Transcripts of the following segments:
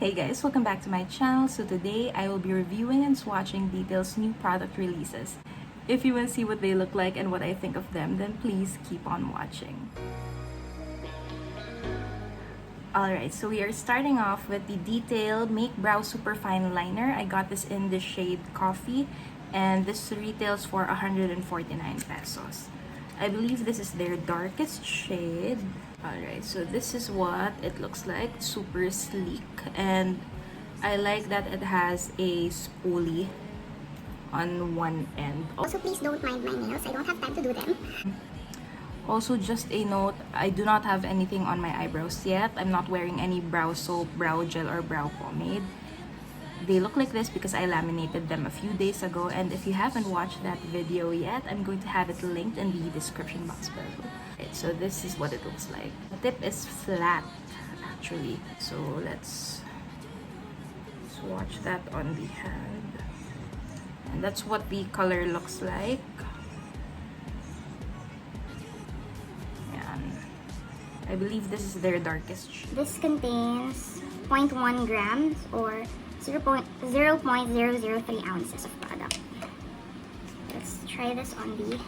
Hey guys, welcome back to my channel. So today I will be reviewing and swatching Detail's new product releases. If you want to see what they look like and what I think of them, then please keep on watching. Alright, so we are starting off with the Detail Make Brow Superfine Liner. I got this in the shade Coffee, and this retails for 149 pesos. I believe this is their darkest shade. Alright, so this is what it looks like. Super sleek, and I like that it has a spoolie on one end. Also, please don't mind my nails. I don't have time to do them. Also, just a note, I do not have anything on my eyebrows yet. I'm not wearing any brow soap, brow gel, or brow pomade. They look like this because I laminated them a few days ago, and if you haven't watched that video yet, I'm going to have it linked in the description box below. Okay, so this is what it looks like. The tip is flat, actually. So let's swatch that on the hand. And that's what the color looks like. I believe this is their darkest shade. This contains 0.1 grams or 0.003 ounces of product. Let's try this on the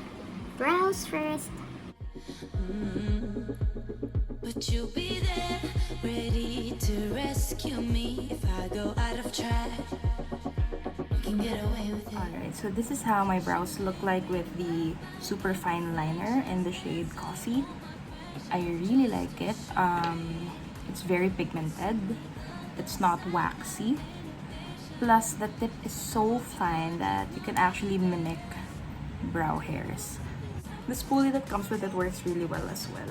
brows first. But you'll be there, ready to rescue me if I go out of track. You can get away with it. Alright, so this is how my brows look like with the Superfine Liner in the shade Coffee. I really like it. It's very pigmented. It's not waxy. Plus, the tip is so fine that you can actually mimic brow hairs. The spoolie that comes with it works really well as well.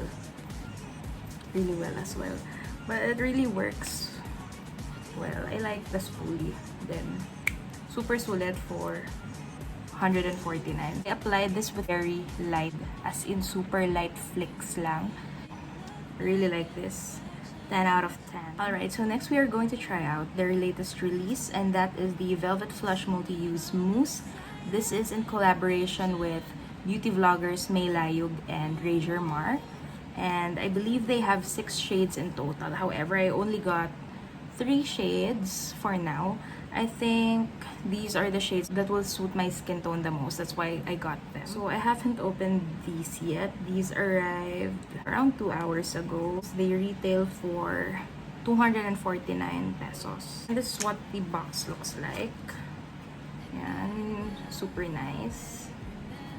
But it really works well. I like the spoolie. Then, super sulit for 149. I applied this with very light, as in super light flicks lang. Really like this. 10 out of 10. Alright, so next we are going to try out their latest release, and that is the Velvet Flush Multi-Use Mousse. This is in collaboration with beauty vloggers May Layug and Rajer Mar. And I believe they have 6 shades in total. However, I only got 3 shades for now. I think these are the shades that will suit my skin tone the most. That's why I got them. So I haven't opened these yet. These arrived around 2 hours ago. They retail for 249 pesos. And this is what the box looks like. Yan, super nice.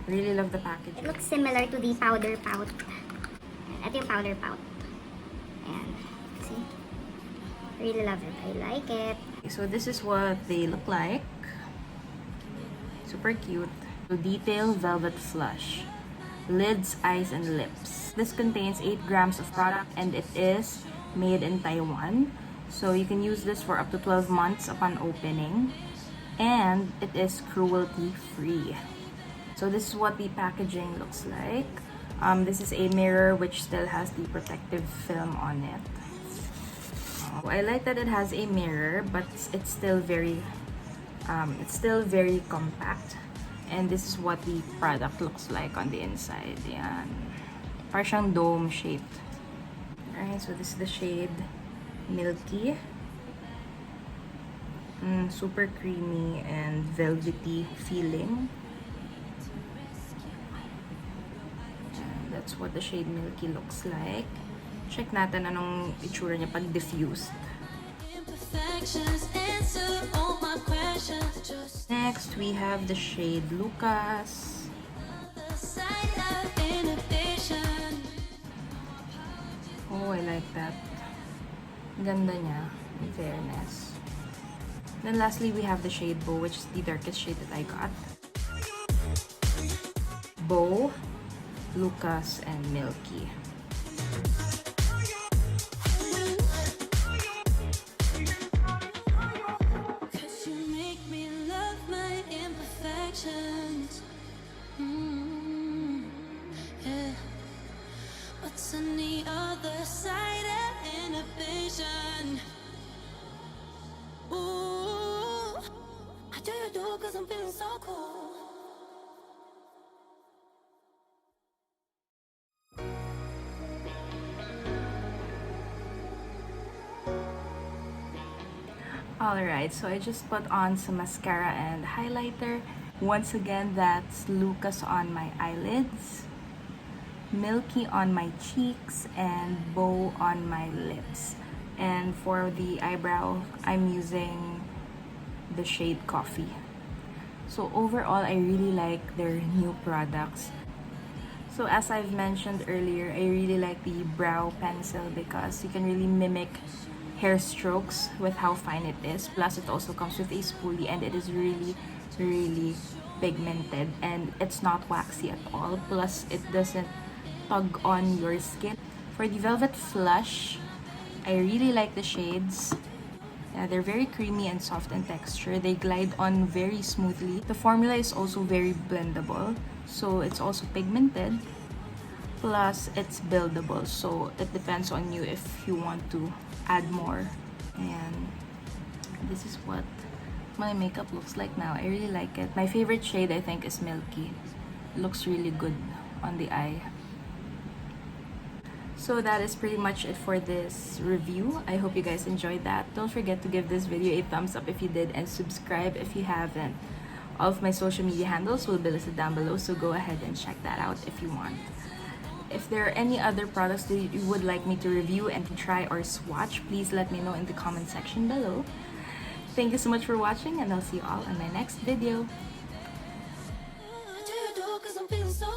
Really love the packaging. It looks similar to the powder pout. Ito yung powder pout. Ayan. See? Really love it. I like it. So this is what they look like. Super cute. So Detail Velvet Flush. Lids, eyes, and lips. This contains 8 grams of product, and it is made in Taiwan. So you can use this for up to 12 months upon opening. And it is cruelty-free. So this is what the packaging looks like. This is a mirror which still has the protective film on it. I like that it has a mirror, but it's still very compact. And this is what the product looks like on the inside. Yan. Parang siyang dome shaped. Alright, so this is the shade Milky. Super creamy and velvety feeling. And that's what the shade Milky looks like. Check natin anong itsura niya pag diffused. Next, we have the shade Lucas. Oh, I like that. Ganda niya, in fairness. Then lastly, we have the shade Bow, which is the darkest shade that I got. Bow, Lucas, and Milky. What's on the other side of inhibition? Ooh, I do you do 'cause I'm feeling so cool. Alright, so I just put on some mascara and highlighter. Once again, that's Lucas on my eyelids, Milky on my cheeks, and Bow on my lips. And for the eyebrow, I'm using the shade Coffee. So overall, I really like their new products. So as I've mentioned earlier, I really like the brow pencil because you can really mimic hair strokes with how fine it is. Plus, it also comes with a spoolie and it is really, really pigmented and it's not waxy at all. Plus, it doesn't tug on your skin. For the Velvet Flush, I really like the shades. Yeah, they're very creamy and soft in texture. They glide on very smoothly. The formula is also very blendable. So it's also pigmented. Plus, it's buildable. So it depends on you if you want to add more. And this is what my makeup looks like now. I really like it. My favorite shade, I think, is Milky. It looks really good on the eye. So that is pretty much it for this review. I hope you guys enjoyed that. Don't forget to give this video a thumbs up if you did and subscribe if you haven't. All of my social media handles will be listed down below, so go ahead and check that out if you want. If there are any other products that you would like me to review and to try or swatch, please let me know in the comment section below. Thank you so much for watching and I'll see you all in my next video. What do you do? 'Cause I'm feeling so